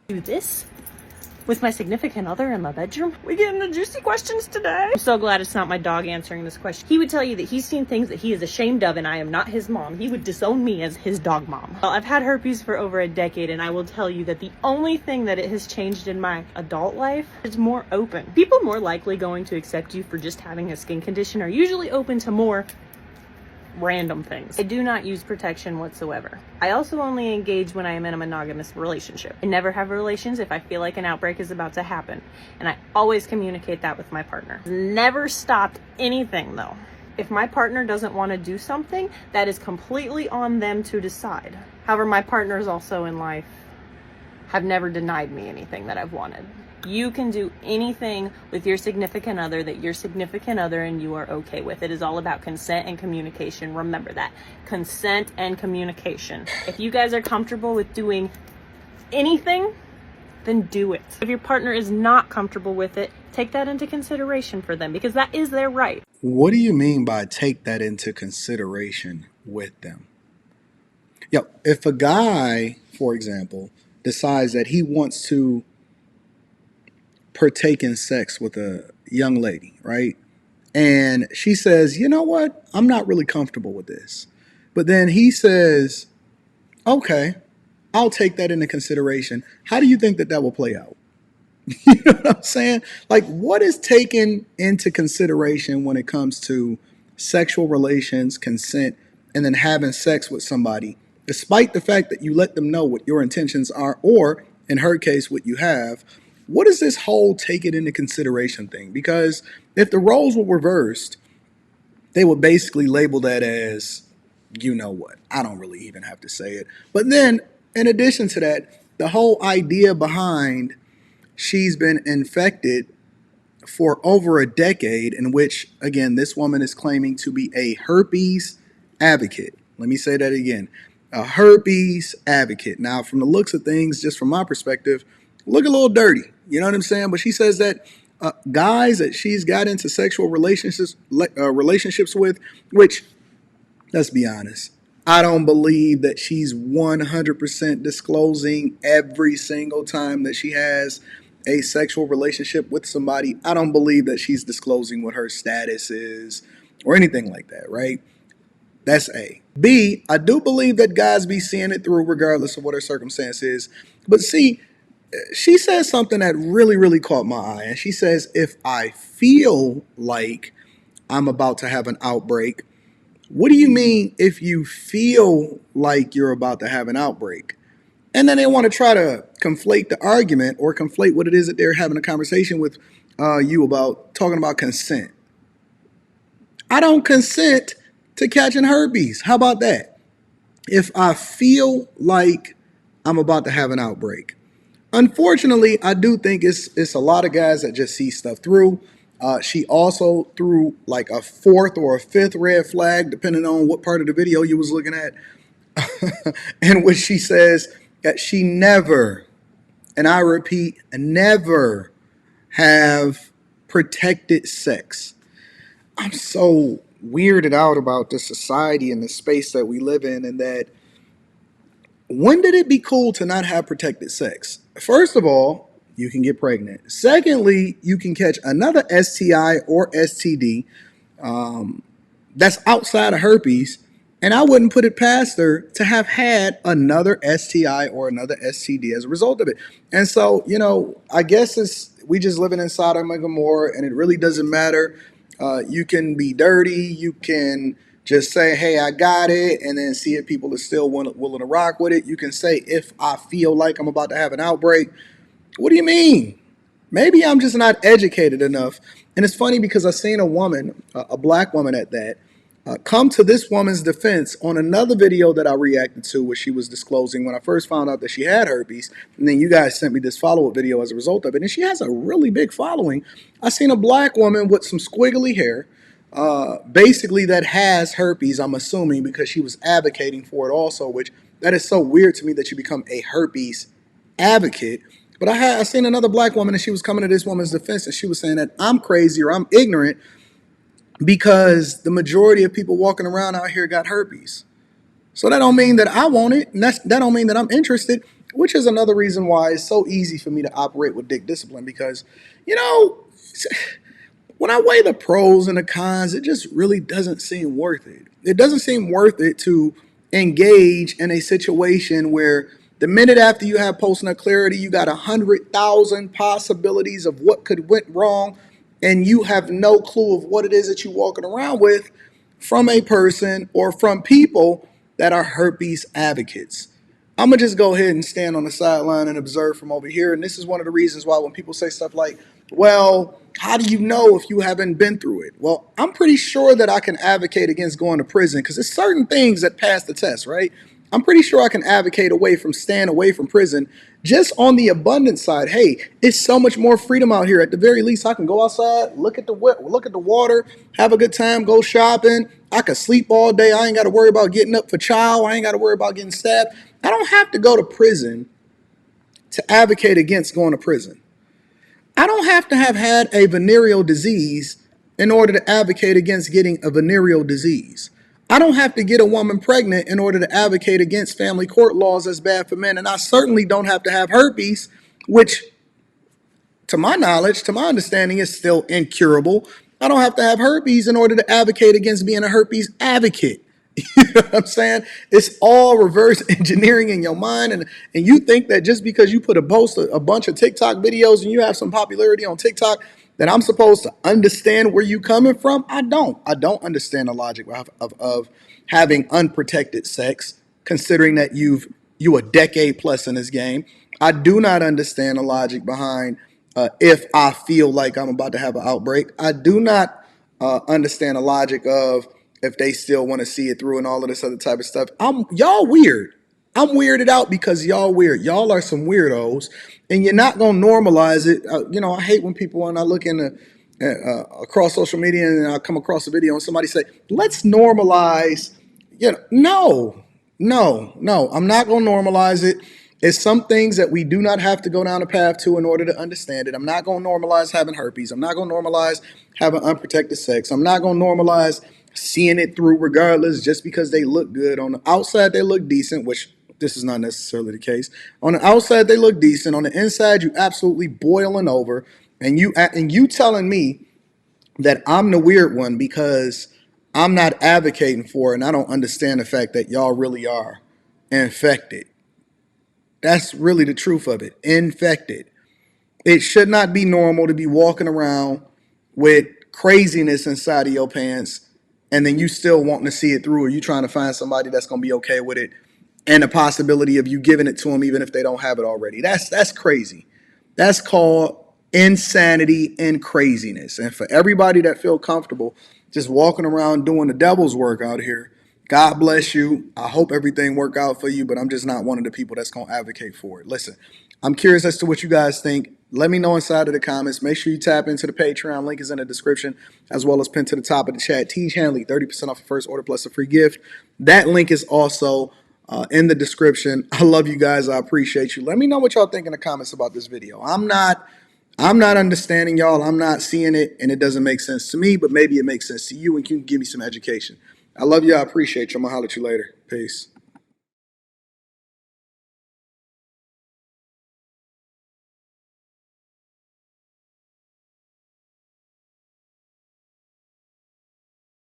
Do this with my significant other in my bedroom? We get into juicy questions today. I'm so glad it's not my dog answering this question. He would tell you that he's seen things that he is ashamed of, and I am not his mom. He would disown me as his dog mom. Well, I've had herpes for over a decade, and I will tell you that the only thing that it has changed in my adult life is more open. People more likely going to accept you for just having a skin condition are usually open to more random things. I do not use protection whatsoever. I also only engage when I am in a monogamous relationship. I never have relations if I feel like an outbreak is about to happen, and I always communicate that with my partner. Never stopped anything though. If my partner doesn't want to do something, that is completely on them to decide. However, my partners also in life have never denied me anything that I've wanted. You can do anything with your significant other that your significant other and you are okay with. It is all about consent and communication. Remember that. Consent and communication. If you guys are comfortable with doing anything, then do it. If your partner is not comfortable with it, take that into consideration for them, because that is their right. What do you mean by take that into consideration with them? If a guy, for example, decides that he wants to partake in sex with a young lady, right? And she says, you know what? I'm not really comfortable with this. But then he says, okay, I'll take that into consideration. How do you think that will play out? You know what I'm saying? Like, what is taken into consideration when it comes to sexual relations, consent, and then having sex with somebody, despite the fact that you let them know what your intentions are, or in her case, what you have? What is this whole take it into consideration thing? Because if the roles were reversed, they would basically label that as, you know what, I don't really even have to say it. But then, in addition to that, the whole idea behind she's been infected for over a decade, in which, again, this woman is claiming to be a herpes advocate. Let me say that again. A herpes advocate. Now, from the looks of things, just from my perspective, look a little dirty. You know what I'm saying? But she says that guys that she's got into sexual relationships with, which, let's be honest, I don't believe that she's 100% disclosing every single time that she has a sexual relationship with somebody. I don't believe that she's disclosing what her status is or anything like that, right? That's A. B, I do believe that guys be seeing it through regardless of what her circumstance is. But C, she says something that really, really caught my eye. And she says, if I feel like I'm about to have an outbreak, what do you mean if you feel like you're about to have an outbreak? And then they want to try to conflate the argument or conflate what it is that they're having a conversation with you about, talking about consent. I don't consent to catching herpes. How about that? If I feel like I'm about to have an outbreak. Unfortunately, I do think it's a lot of guys that just see stuff through. She also threw like a fourth or a fifth red flag, depending on what part of the video you was looking at, in which she says that she never, and I repeat, never have protected sex. I'm so weirded out about the society and the space that we live in, and that when did it be cool to not have protected sex? First of all, you can get pregnant. Secondly, you can catch another STI or STD that's outside of herpes, and I wouldn't put it past her to have had another STI or another STD as a result of it. And so, you know, I guess we just living in Sodom and Gomorrah, and it really doesn't matter. You can be dirty. You can just say, hey, I got it, and then see if people are still willing to rock with it. You can say, if I feel like I'm about to have an outbreak. What do you mean? Maybe I'm just not educated enough. And it's funny because I seen a woman, a black woman at that, come to this woman's defense on another video that I reacted to, where she was disclosing when I first found out that she had herpes. And then you guys sent me this follow-up video as a result of it. And she has a really big following. I seen a black woman with some squiggly hair, basically that has herpes, I'm assuming, because she was advocating for it also, which that is so weird to me that you become a herpes advocate. But I seen another black woman, and she was coming to this woman's defense, and she was saying that I'm crazy or I'm ignorant because the majority of people walking around out here got herpes. So that don't mean that I want it, and that don't mean that I'm interested. which is another reason why it's so easy for me to operate with dick discipline, because, you know, when I weigh the pros and the cons, it just really doesn't seem worth it. It doesn't seem worth it to engage in a situation where the minute after you have post-nut clarity, you got 100,000 possibilities of what could went wrong, and you have no clue of what it is that you're walking around with from a person or from people that are herpes advocates. I'm gonna just go ahead and stand on the sideline and observe from over here. And this is one of the reasons why when people say stuff like, well, how do you know if you haven't been through it? Well, I'm pretty sure that I can advocate against going to prison, because there's certain things that pass the test, right? I'm pretty sure I can advocate staying away from prison. Just on the abundance side, hey, it's so much more freedom out here. At the very least, I can go outside, look at the water, have a good time, go shopping. I can sleep all day. I ain't got to worry about getting up for chow. I ain't got to worry about getting stabbed. I don't have to go to prison to advocate against going to prison. I don't have to have had a venereal disease in order to advocate against getting a venereal disease. I don't have to get a woman pregnant in order to advocate against family court laws that's bad for men. And I certainly don't have to have herpes, which, to my knowledge, to my understanding, is still incurable. I don't have to have herpes in order to advocate against being a herpes advocate. You know what I'm saying? It's all reverse engineering in your mind. And you think that just because you put a bunch of TikTok videos and you have some popularity on TikTok, that I'm supposed to understand where you coming from? I don't. I don't understand the logic of having unprotected sex, considering that you a decade plus in this game. I do not understand the logic behind if I feel like I'm about to have an outbreak. I do not understand the logic of if they still want to see it through and all of this other type of stuff. Y'all weird. I'm weirded out because y'all weird. Y'all are some weirdos, and you're not gonna normalize it. I hate when when I look across social media and I come across a video and somebody say, "Let's normalize." No. I'm not gonna normalize it. It's some things that we do not have to go down a path to in order to understand it. I'm not gonna normalize having herpes. I'm not gonna normalize having unprotected sex. I'm not gonna normalize seeing it through regardless, just because they look good. On the outside, they look decent, which this is not necessarily the case. On the outside, they look decent. On the inside, you absolutely boiling over. And you telling me that I'm the weird one because I'm not advocating for it, and I don't understand the fact that y'all really are infected. That's really the truth of it. Infected. It should not be normal to be walking around with craziness inside of your pants, and then you still wanting to see it through, or you trying to find somebody that's going to be okay with it, and the possibility of you giving it to them even if they don't have it already. That's crazy. That's called insanity and craziness. And for everybody that feel comfortable just walking around doing the devil's work out here, God bless you. I hope everything work out for you, but I'm just not one of the people that's going to advocate for it. Listen, I'm curious as to what you guys think. Let me know inside of the comments. Make sure you tap into the Patreon. Link is in the description, as well as pinned to the top of the chat. Teach Hanley, 30% off the first order plus a free gift. That link is also in the description. I love you guys. I appreciate you. Let me know what y'all think in the comments about this video. I'm not understanding y'all. I'm not seeing it, and it doesn't make sense to me, but maybe it makes sense to you, and you can give me some education. I love you. I appreciate you. I'm going to holler at you later. Peace.